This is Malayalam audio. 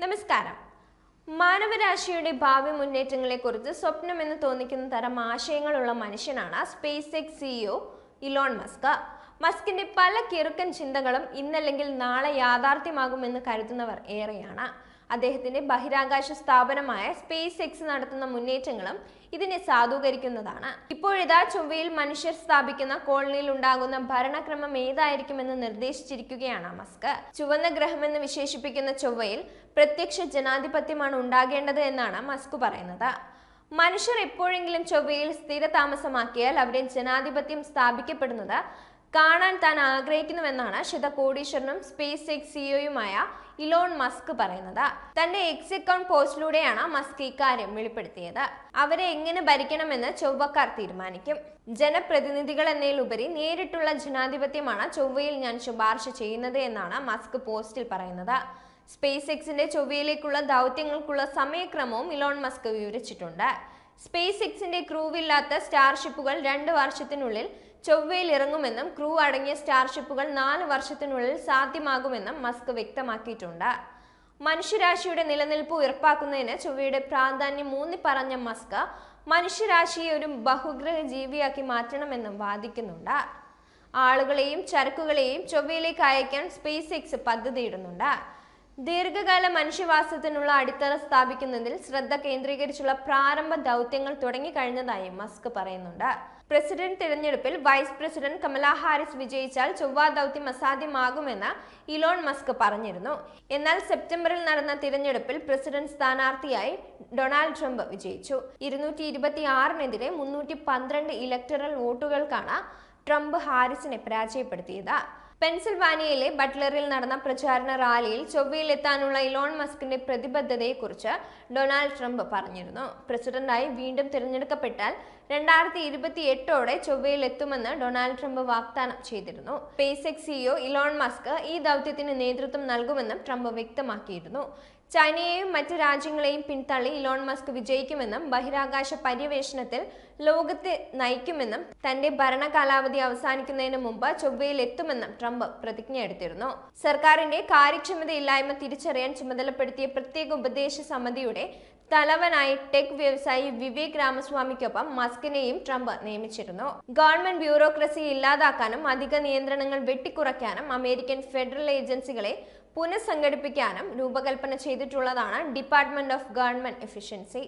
നമസ്കാരം. മാനവരാശിയുടെ ഭാവി മുന്നേറ്റങ്ങളെക്കുറിച്ച് സ്വപ്നമെന്ന് തോന്നിക്കുന്ന തരം ആശയങ്ങളുള്ള മനുഷ്യനാണ് SpaceX CEO Elon Musk. മസ്കിന്റെ പല കിറുക്കൻ ചിന്തകളും ഇന്നല്ലെങ്കിൽ നാളെ യാഥാർത്ഥ്യമാകുമെന്ന് കരുതുന്നവർ ഏറെയാണ്. അദ്ദേഹത്തിന്റെ ബഹിരാകാശ സ്ഥാപനമായ സ്പേസ് എക്സ് നടത്തുന്ന മുന്നേറ്റങ്ങളും ഇതിനെ സാധൂകരിക്കുന്നതാണ്. ഇപ്പോഴിതാ ചൊവ്വയിൽ മനുഷ്യർ സ്ഥാപിക്കുന്ന കോളനിയിൽ ഉണ്ടാകുന്ന ഭരണക്രമം ഏതായിരിക്കുമെന്ന് നിർദ്ദേശിച്ചിരിക്കുകയാണ് മസ്ക്. ചുവന്ന ഗ്രഹമെന്ന് വിശേഷിപ്പിക്കുന്ന ചൊവ്വയിൽ പ്രത്യക്ഷ ജനാധിപത്യമാണ് ഉണ്ടാകേണ്ടത് എന്നാണ് മസ്ക് പറയുന്നത്. മനുഷ്യർ എപ്പോഴെങ്കിലും ചൊവ്വയിൽ സ്ഥിര താമസമാക്കിയാൽ അവിടെ ജനാധിപത്യം സ്ഥാപിക്കപ്പെടുന്നത് കാണാൻ താൻ ആഗ്രഹിക്കുന്നുവെന്നാണ് ശതകോടീശ്വരനും സ്പേസ് എക്സ് സിഇഒയുമായ ഇലോൺ മസ്ക് പറയുന്നത്. തന്റെ എക്സ് അക്കൗണ്ട് പോസ്റ്റിലൂടെയാണ് മസ്ക് ഇക്കാര്യം വെളിപ്പെടുത്തിയത്. അവരെ എങ്ങനെ ഭരിക്കണമെന്ന് ചൊവ്വക്കാർ തീരുമാനിക്കും. ജനപ്രതിനിധികൾ എന്നതിലുപരി നേരിട്ടുള്ള ജനാധിപത്യമാണ് ചൊവ്വയിൽ ഞാൻ ശുപാർശ ചെയ്യുന്നത് എന്നാണ് മസ്ക് പോസ്റ്റിൽ പറയുന്നത്. സ്പേസ് എക്സിന്റെ ചൊവ്വയിലേക്കുള്ള ദൗത്യങ്ങൾക്കുള്ള സമയക്രമവും ഇലോൺ മസ്ക് വിവരിച്ചിട്ടുണ്ട്. സ്പേസ് എക്സിന്റെ ക്രൂവില്ലാത്ത സ്റ്റാർഷിപ്പുകൾ 2 വർഷത്തിനുള്ളിൽ ചൊവ്വയിൽ ഇറങ്ങുമെന്നും ക്രൂ അടങ്ങിയ സ്റ്റാർഷിപ്പുകൾ 4 വർഷത്തിനുള്ളിൽ സാധ്യമാകുമെന്നും മസ്ക് വ്യക്തമാക്കിയിട്ടുണ്ട്. മനുഷ്യരാശിയുടെ നിലനിൽപ്പ് ഉറപ്പാക്കുന്നതിന് ചൊവ്വയുടെ പ്രാധാന്യം ഊന്നിപ്പറഞ്ഞ മസ്ക് മനുഷ്യരാശിയെ ഒരു ബഹുഗ്രഹ ജീവിയാക്കി മാറ്റണമെന്നും വാദിക്കുന്നുണ്ട്. ആളുകളെയും ചരക്കുകളെയും ചൊവ്വയിലേക്ക് അയക്കാൻ സ്പേസ് എക്സ് പദ്ധതിയിടുന്നുണ്ട്. ദീർഘകാല മനുഷ്യവാസത്തിനുള്ള അടിത്തറ സ്ഥാപിക്കുന്നതിൽ ശ്രദ്ധ കേന്ദ്രീകരിച്ചുള്ള പ്രാരംഭ ദൗത്യങ്ങൾ തുടങ്ങിക്കഴിഞ്ഞതായി മസ്ക് പറയുന്നുണ്ട്. പ്രസിഡന്റ് തിരഞ്ഞെടുപ്പിൽ വൈസ് പ്രസിഡന്റ് കമലാ ഹാരിസ് വിജയിച്ചാൽ ചൊവ്വ ദൗത്യം അസാധ്യമാകുമെന്ന് ഇലോൺ മസ്ക് പറഞ്ഞിരുന്നു. എന്നാൽ സെപ്റ്റംബറിൽ നടന്ന തിരഞ്ഞെടുപ്പിൽ പ്രസിഡന്റ് സ്ഥാനാർത്ഥിയായി ഡൊണാൾഡ് ട്രംപ് വിജയിച്ചു. 226-നെതിരെ 312 ഇലക്ടറൽ വോട്ടുകൾക്കാണ് ട്രംപ് ഹാരിസിനെ പരാജയപ്പെടുത്തിയത്. പെൻസിൽവാനിയയിലെ ബട്ട്ലറിൽ നടന്ന പ്രചാരണ റാലിയിൽ ചൊവ്വയിൽ എത്താനുള്ള ഇലോൺ മസ്കിന്റെ പ്രതിബദ്ധതയെക്കുറിച്ച് ഡൊണാൾഡ് ട്രംപ് പറഞ്ഞിരുന്നു. പ്രസിഡന്റായി വീണ്ടും തിരഞ്ഞെടുക്കപ്പെട്ടാൽ 2028ഓടെ ചൊവ്വയിൽ എത്തുമെന്ന് ഡൊണാൾഡ് ട്രംപ് വാഗ്ദാനം ചെയ്തിരുന്നു. Space X CEO Elon Musk ഈ ദൗത്യത്തിന് നേതൃത്വം നൽകുമെന്നും ട്രംപ് വ്യക്തമാക്കിയിരുന്നു. ചൈനയെയും മറ്റ് രാജ്യങ്ങളെയും പിന്തള്ളി ഇലോൺ മസ്ക് വിജയിക്കുമെന്നും ബഹിരാകാശ പര്യവേഷണത്തിൽ ലോകത്തെ നയിക്കുമെന്നും തന്റെ ഭരണകാലാവധി അവസാനിക്കുന്നതിന് മുമ്പ് ചൊവ്വയിൽ എത്തുമെന്നും ട്രംപ് പ്രതിജ്ഞ എടുത്തിരുന്നു. സർക്കാരിന്റെ കാര്യക്ഷമതയില്ലായ്മ തിരിച്ചറിയാൻ ചുമതലപ്പെടുത്തിയ പ്രത്യേക ഉപദേശ സമിതിയുടെ തലവനായി ടെക് വ്യവസായി വിവേക് രാമസ്വാമിക്കൊപ്പം മസ്കിനെയും ട്രംപ് നിയമിച്ചിരുന്നു. ഗവൺമെന്റ് ബ്യൂറോക്രസി ഇല്ലാതാക്കാനും അധിക നിയന്ത്രണങ്ങൾ വെട്ടിക്കുറയ്ക്കാനും അമേരിക്കൻ ഫെഡറൽ ഏജൻസികളെ പുനഃസംഘടിപ്പിക്കാനും രൂപകൽപ്പന ചെയ്തിട്ടുള്ളതാണ് ഡിപ്പാർട്ട്മെന്റ് ഓഫ് ഗവൺമെന്റ് എഫിഷ്യൻസി.